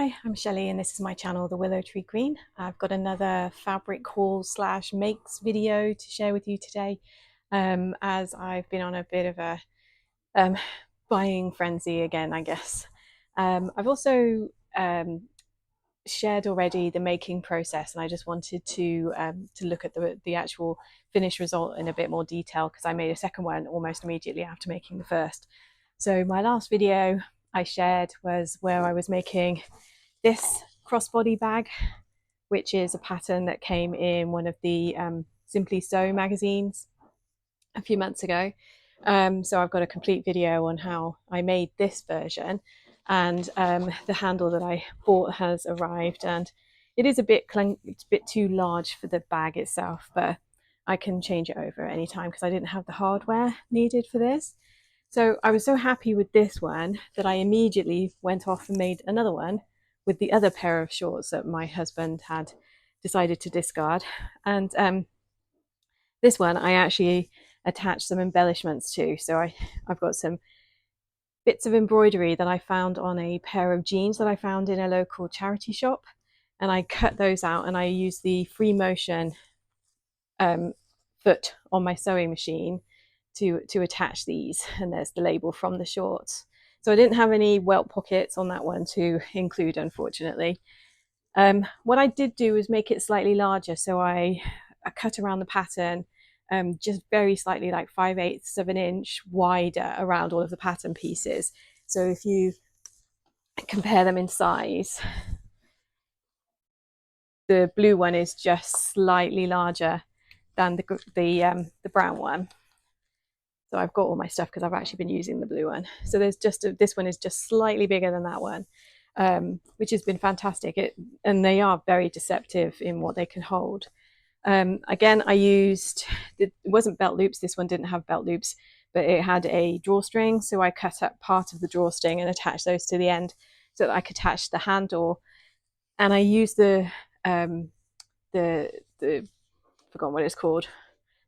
Hi, I'm Shelley and this is my channel, The Willow Tree Queen. I've got another fabric haul slash makes video to share with you today, as I've been on a bit of a buying frenzy again, I guess. I've also shared already the making process, and I just wanted to look at the actual finished result in a bit more detail because I made a second one almost immediately after making the first. So my last video I shared was where I was making this crossbody bag, which is a pattern that came in one of the Simply Sew magazines a few months ago. So I've got a complete video on how I made this version, and the handle that I bought has arrived, and it is it's a bit too large for the bag itself, but I can change it over anytime because I didn't have the hardware needed for this. So I was so happy with this one that I immediately went off and made another one with the other pair of shorts that my husband had decided to discard. And this one I actually attached some embellishments to. So I've got some bits of embroidery that I found on a pair of jeans that I found in a local charity shop. And I cut those out and I used the free motion foot on my sewing machine to attach these, and there's the label from the shorts. So I didn't have any welt pockets on that one to include, unfortunately. What I did do was make it slightly larger, so I cut around the pattern just very slightly, like 5/8 of an inch wider around all of the pattern pieces. So if you compare them in size, the blue one is just slightly larger than the brown one. So I've got all my stuff because I've actually been using the blue one. So there's this one is just slightly bigger than that one, which has been fantastic. And they are very deceptive in what they can hold. Again, I used, it wasn't belt loops. This one didn't have belt loops, but it had a drawstring. So I cut up part of the drawstring and attached those to the end so that I could attach the handle. And I used the forgotten what it's called,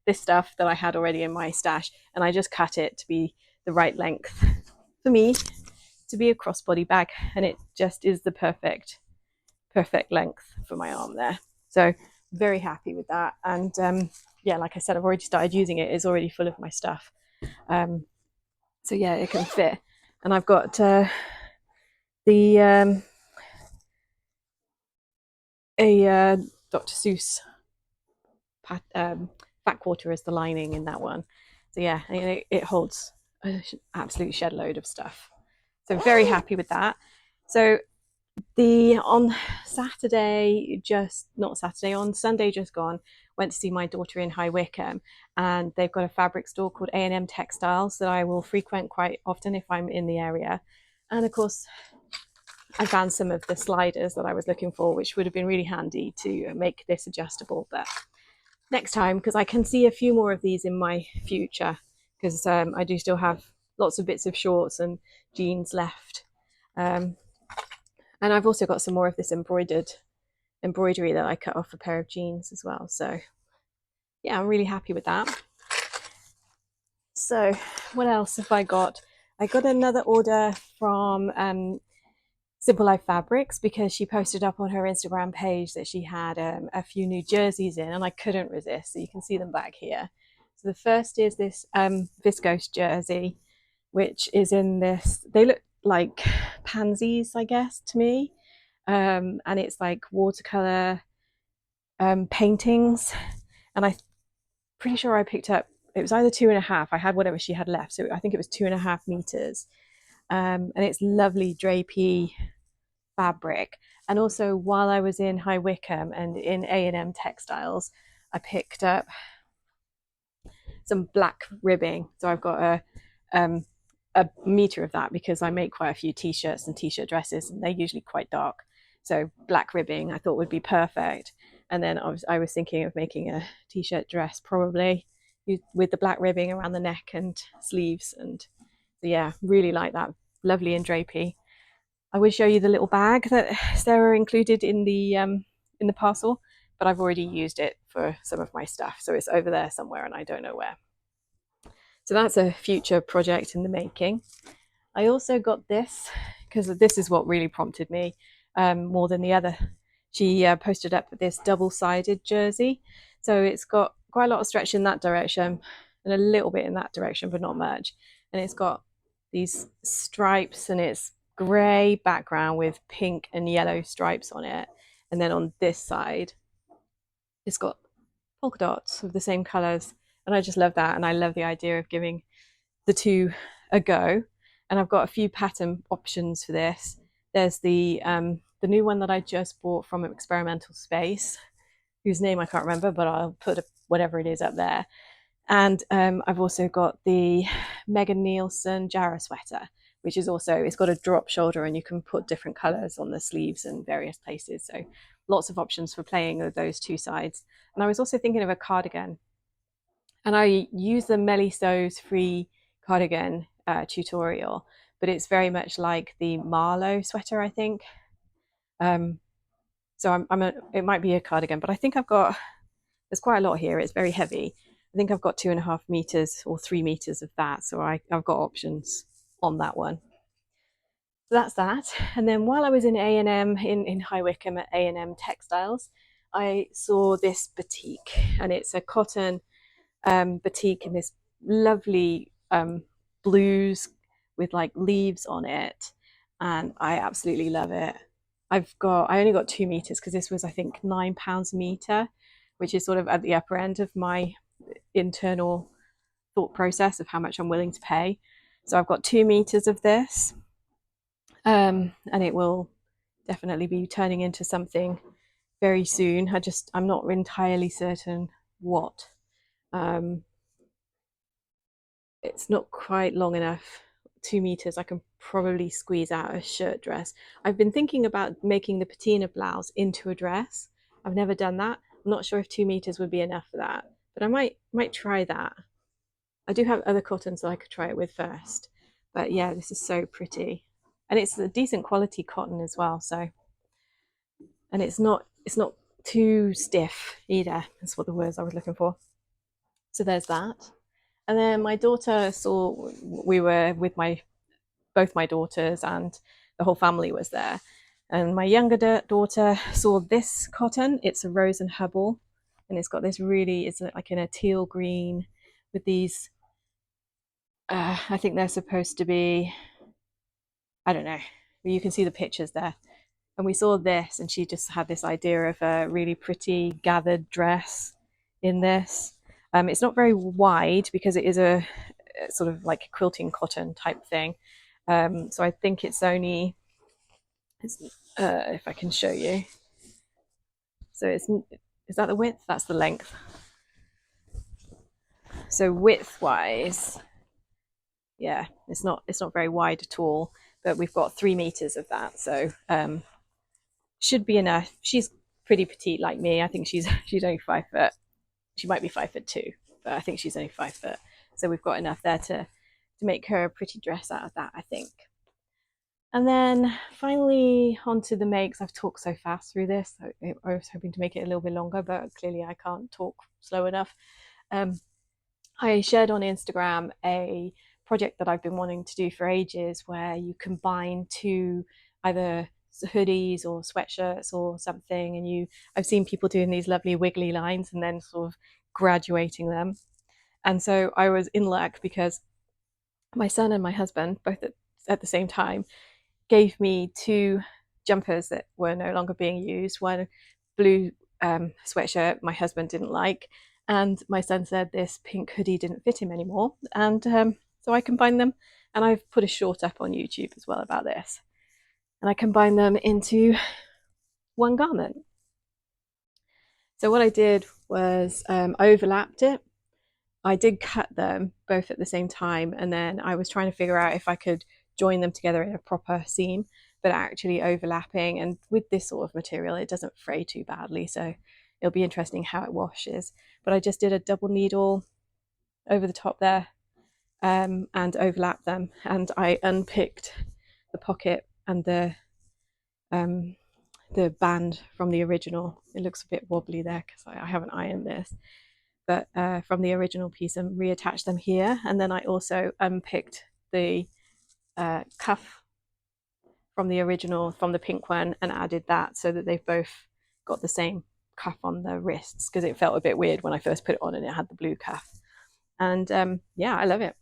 this stuff that I had already in my stash, and I just cut it to be the right length for me to be a crossbody bag, and it just is the perfect length for my arm there. So very happy with that. And yeah, like I said, I've already started using it. It's already full of my stuff, so yeah, it can fit. And I've got the Dr. Seuss fat quarter as the lining in that one. So yeah, it holds an absolute shed load of stuff. So very happy with that. So on Sunday just gone, went to see my daughter in High Wycombe, and they've got a fabric store called A&M Textiles that I will frequent quite often if I'm in the area. And of course, I found some of the sliders that I was looking for, which would have been really handy to make this adjustable. But next time, because I can see a few more of these in my future, because I do still have lots of bits of shorts and jeans left. And I've also got some more of this embroidery that I cut off a pair of jeans as well. So yeah, I'm really happy with that. So what else have I got? I got another order from Simple Life Fabrics, because she posted up on her Instagram page that she had a few new jerseys in, and I couldn't resist. So you can see them back here. So the first is this viscose jersey, which is in this, they look like pansies, I guess, to me. And it's like watercolor paintings. And I'm pretty sure I picked up, it was either 2.5. I had whatever she had left. So I think it was 2.5 meters. And it's lovely drapey fabric. And also, while I was in High Wycombe and in A&M Textiles, I picked up some black ribbing. So I've got a meter of that because I make quite a few t-shirts and t-shirt dresses, and they're usually quite dark. So black ribbing I thought would be perfect. And then I was thinking of making a t-shirt dress probably with the black ribbing around the neck and sleeves. And so yeah, really like that. Lovely and drapey. I will show you the little bag that Sarah included in the parcel, but I've already used it for some of my stuff. So it's over there somewhere and I don't know where. So that's a future project in the making. I also got this because this is what really prompted me. more than the other. She posted up this double-sided jersey, so it's got quite a lot of stretch in that direction and a little bit in that direction, but not much. And it's got these stripes, and it's grey background with pink and yellow stripes on it. And then on this side, it's got polka dots of the same colours. And I just love that. And I love the idea of giving the two a go. And I've got a few pattern options for this. There's the new one that I just bought from Experimental Space, whose name I can't remember, but I'll put whatever it is up there. And I've also got the Megan Nielsen Jarrah sweater, which is also, it's got a drop shoulder and you can put different colors on the sleeves and various places. So lots of options for playing with those two sides. And I was also thinking of a cardigan. And I use the Melly Sews free cardigan tutorial, but it's very much like the Marlowe sweater, I think. So it might be a cardigan, but I think there's quite a lot here. It's very heavy. I think I've got 2.5 meters or 3 meters of that. So I've got options on that one. So that's that. And then while I was in A&M in High Wycombe at A&M Textiles, I saw this batik, and it's a cotton batik in this lovely blues with like leaves on it, and I absolutely love it. I only got 2 meters because this was, I think, £9 a meter, which is sort of at the upper end of my internal thought process of how much I'm willing to pay. So I've got 2 meters of this, and it will definitely be turning into something very soon. I'm not entirely certain what. It's not quite long enough. 2 meters, I can probably squeeze out a shirt dress. I've been thinking about making the patina blouse into a dress. I've never done that. I'm not sure if 2 meters would be enough for that, but I might try that. I do have other cottons that I could try it with first. But yeah, this is so pretty. And it's a decent quality cotton as well, so, and it's not too stiff either. That's what the words I was looking for. So there's that. And then my daughter we were with both my daughters, and the whole family was there. And my younger daughter saw this cotton. It's a Rose and Hubble, and it's got this it's like in a teal green with these, I think they're supposed to be, I don't know, you can see the pictures there. And we saw this, and she just had this idea of a really pretty gathered dress in this. It's not very wide because it is a sort of like a quilting cotton type thing. So I think it's only, if I can show you. So is that the width? That's the length. So width wise, yeah, it's not very wide at all, but we've got 3 meters of that. So should be enough. She's pretty petite like me. I think she's only 5 foot. She might be 5'2", but I think she's only 5 foot. So we've got enough there to make her a pretty dress out of that, I think. And then finally onto the makes. I've talked so fast through this. I was hoping to make it a little bit longer, but clearly I can't talk slow enough. I shared on Instagram a project that I've been wanting to do for ages, where you combine two either hoodies or sweatshirts or something, and I've seen people doing these lovely wiggly lines and then sort of graduating them. And so I was in luck because my son and my husband, both at the same time, gave me 2 jumpers that were no longer being used. One blue sweatshirt my husband didn't like, and my son said this pink hoodie didn't fit him anymore. And so I combined them, and I've put a short up on YouTube as well about this. And I combined them into one garment. So what I did was I overlapped it. I did cut them both at the same time, and then I was trying to figure out if I could join them together in a proper seam, but actually overlapping. And with this sort of material, it doesn't fray too badly, so it'll be interesting how it washes. But I just did a double needle over the top there, and overlapped them, and I unpicked the pocket and the band from the original. It looks a bit wobbly there because I haven't ironed this, but from the original piece, and reattached them here. And then I also unpicked the cuff from the original, from the pink one, and added that so that they've both got the same cuff on the wrists, because it felt a bit weird when I first put it on and it had the blue cuff. And yeah, I love it.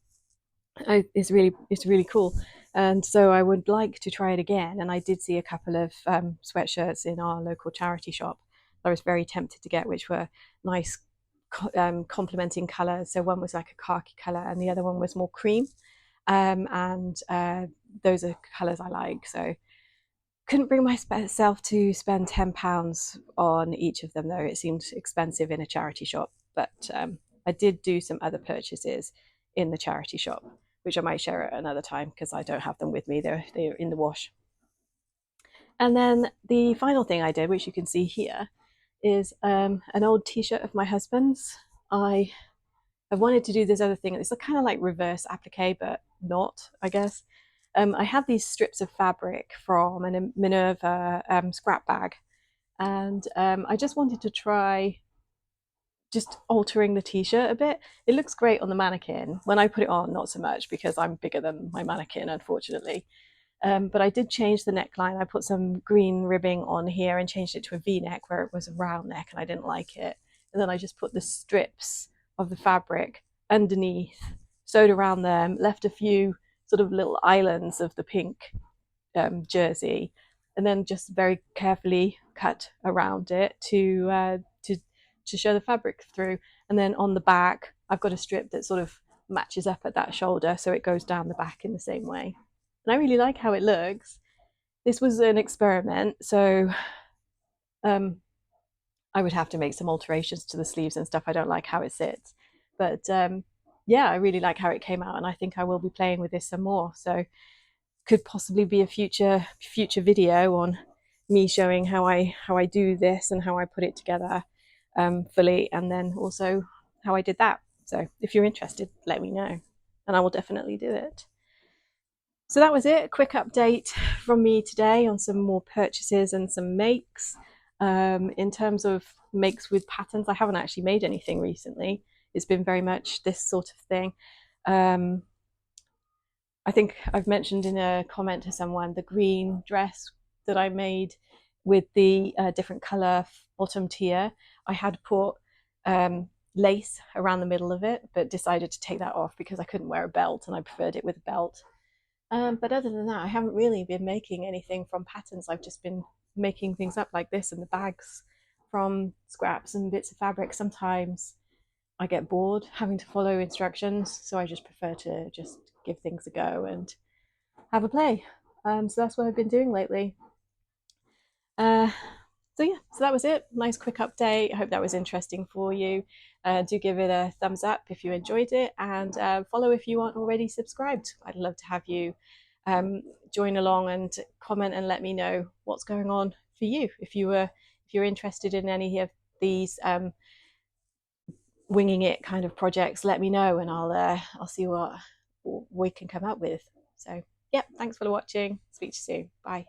It's really cool. And so I would like to try it again. And I did see a couple of sweatshirts in our local charity shop that I was very tempted to get, which were nice complementing colors. So one was like a khaki color and the other one was more cream. And those are colors I like. So couldn't bring myself to spend £10 on each of them, though. It seemed expensive in a charity shop. But I did do some other purchases in the charity shop, which I might share at another time because I don't have them with me. They're in the wash. And then the final thing I did, which you can see here, is an old t-shirt of my husband's. I wanted to do this other thing. It's kind of like reverse applique, but not, I guess. I had these strips of fabric from a Minerva scrap bag, and I just wanted to try just altering the t-shirt a bit. It looks great on the mannequin. When I put it on, not so much, because I'm bigger than my mannequin, unfortunately. But I did change the neckline. I put some green ribbing on here and changed it to a V-neck where it was a round neck and I didn't like it. And then I just put the strips of the fabric underneath, sewed around them, left a few sort of little islands of the pink jersey, and then just very carefully cut around it to show the fabric through. And then on the back, I've got a strip that sort of matches up at that shoulder, so it goes down the back in the same way. And I really like how it looks. This was an experiment, so I would have to make some alterations to the sleeves and stuff. I don't like how it sits, but yeah, I really like how it came out, and I think I will be playing with this some more. So could possibly be a future video on me showing how I do this and how I put it together fully, and then also how I did that. So if you're interested, let me know, and I will definitely do it. So that was it, a quick update from me today on some more purchases and some makes. In terms of makes with patterns, I haven't actually made anything recently. It's been very much this sort of thing. I think I've mentioned in a comment to someone the green dress that I made with the different color bottom tier. I had put lace around the middle of it, but decided to take that off because I couldn't wear a belt and I preferred it with a belt. But other than that, I haven't really been making anything from patterns. I've just been making things up like this, and the bags from scraps and bits of fabric. Sometimes I get bored having to follow instructions, so I just prefer to just give things a go and have a play. So that's what I've been doing lately. So yeah, so that was it. Nice quick update. I hope that was interesting for you. Do give it a thumbs up if you enjoyed it, and follow if you aren't already subscribed. I'd love to have you join along and comment and let me know what's going on for you. If you're interested in any of these winging it kind of projects, let me know, and I'll see what we can come up with. So yeah, thanks for watching. Speak to you soon. Bye.